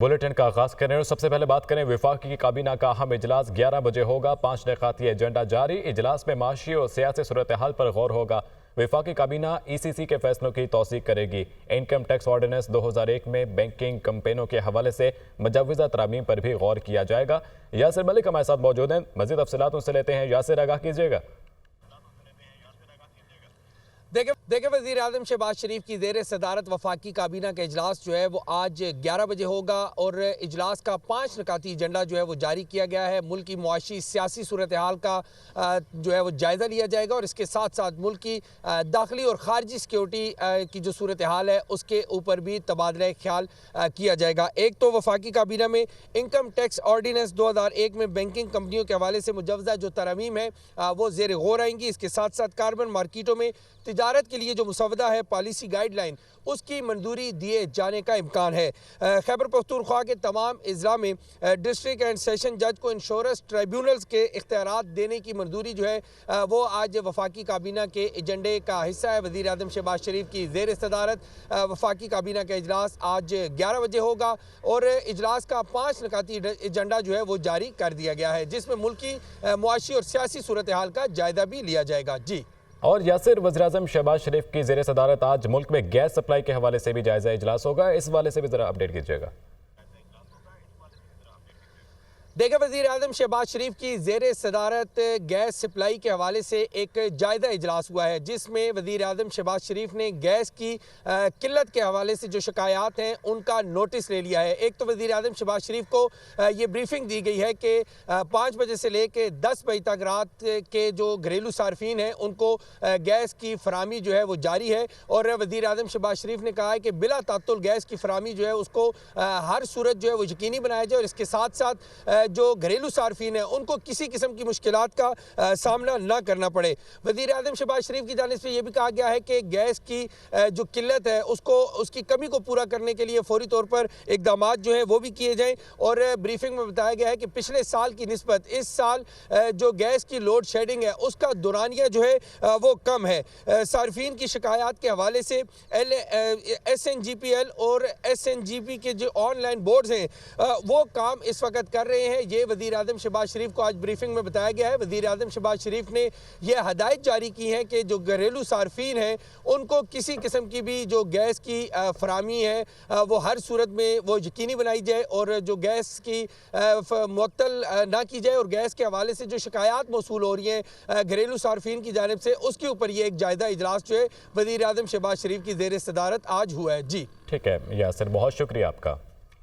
Bulletin का आगाज करें और सबसे पहले बात करें वफाकी काबीना का अहम इजलास 11 बजे होगा। 5 निकाती एजेंडा जारी। इजलास में माशी और सियासी सूरत हाल पर गौर होगा। वफाकी काबीना ECC के फैसलों की तौसीक करेगी। इनकम टैक्स ऑर्डिनेंस 2001 में बैंकिंग कंपनियों के हवाले से मुजव्वज़ा तरामीम पर भी गौर किया जाएगा। यासिर मलिक हमारे साथ मौजूद हैं, मजीद तफसीलात उनसे लेते हैं। यासिर, आगाह कीजिएगा। देखिए वज़ीर आज़म शहबाज शरीफ की ज़ेर सदारत वफाकी काबीना का इजलास जो है वो आज 11 बजे होगा और इजलास का 5 निकाती एजेंडा जो है वो जारी किया गया है। मुल्क की मुआशी सियासी सूरत हाल का जो है वो जायज़ा लिया जाएगा और इसके साथ साथ मुल्क की दाखिली और ख़ारजी सिक्योरिटी की जो सूरत हाल है उसके ऊपर भी तबादला ख्याल किया जाएगा। एक तो वफाकी काबीना में इनकम टैक्स ऑर्डिनेंस 2001 में बैंकिंग कंपनियों के हवाले से मुजव्वज़ा जो तरमीम है वो ज़ेर गौर आएंगी। इसके साथ साथ कार्बन मार्केटों में तिजारत के लिए जो मुसवदा है पॉलिसी गाइडलाइन उसकी मंजूरी दिए जाने का इम्कान है। खैबर पख्तूनख्वा के तमाम अजला में डिस्ट्रिक्ट एंड सेशन जज को इंश्योरेंस ट्राइब्यूनल्स के इख्तियारात देने की मंजूरी जो है वो आज वफाकी काबीना के एजेंडे का हिस्सा है। वज़ीर आज़म शहबाज शरीफ की ज़ेर सदारत वफाकी काबीना का इजलास आज 11 बजे होगा और इजलास का 5 निकाती एजेंडा जो है वो जारी कर दिया गया है, जिसमें मुल्क की मुआशी और सियासी सूरत हाल का जायजा भी लिया जाएगा। जी और यासिर, वज़ीर-ए-आज़म शहबाज शरीफ की ज़ेर सदारत आज मुल्क में गैस सप्लाई के हवाले से भी जायजा इजलास होगा। इस हवाले से भी ज़रा अपडेट कीजिएगा। देखिए वज़ीर आज़म शहबाज शरीफ की ज़ेर सदारत गैस सप्लाई के हवाले से एक जायज़ा इजलास हुआ है, जिसमें वज़ीर आज़म शहबाज शरीफ ने गैस की किल्लत के हवाले से जो शिकायत हैं उनका नोटिस ले लिया है। एक तो वज़ीर आज़म शहबाज शरीफ को ये ब्रीफिंग दी गई है कि 5 बजे से लेकर 10 बजे तक रात के जो घरेलू सार्फिन हैं उनको गैस की फरामी जो है वो जारी है और वज़ीर आज़म शहबाज शरीफ ने कहा है कि बिला तात्तुल गैस की फरामी जो है उसको हर सूरत जो है वो यकीनी बनाया जाए और इसके साथ साथ जो घरेलू सार्फिन है उनको किसी किस्म की मुश्किलात का सामना ना करना पड़े। वज़ीर आज़म शहबाज शरीफ की जानिब से यह भी कहा गया है कि गैस की जो किल्लत है उसकी कमी को पूरा करने के लिए फौरी तौर पर इकदाम जो है वो भी किए जाएँ और ब्रीफिंग में बताया गया है कि पिछले साल की निस्बत इस साल जो गैस की लोड शेडिंग है उसका दौरानिया जो है वो कम है। सार्फिन की शिकायत के हवाले से SNGPL और SNGP के जो ऑनलाइन बोर्ड्स हैं वो काम इस वक्त कर रहे हैं। ये वज़ीर आज़म शहबाज शरीफ को आज ब्रीफिंग में बताया गया है। वज़ीर आज़म शहबाज शरीफ ने यह हदायत जारी की है कि जो घरेलू सार्फिन हैं उनको किसी किस्म की भी जो गैस की फरामी है वो हर सूरत में वो यकीनी बनाई जाए और जो गैस की मुअत्तल ना की जाए और गैस के हवाले से जो शिकायत मौसूल हो रही हैं घरेलू सार्फिन की जानिब से उसके ऊपर ये एक जायज़ा इजलास जो है वज़ीर आज़म शहबाज शरीफ की ज़ेर सदारत आज हुआ है। जी ठीक है यासिर, बहुत शुक्रिया आपका।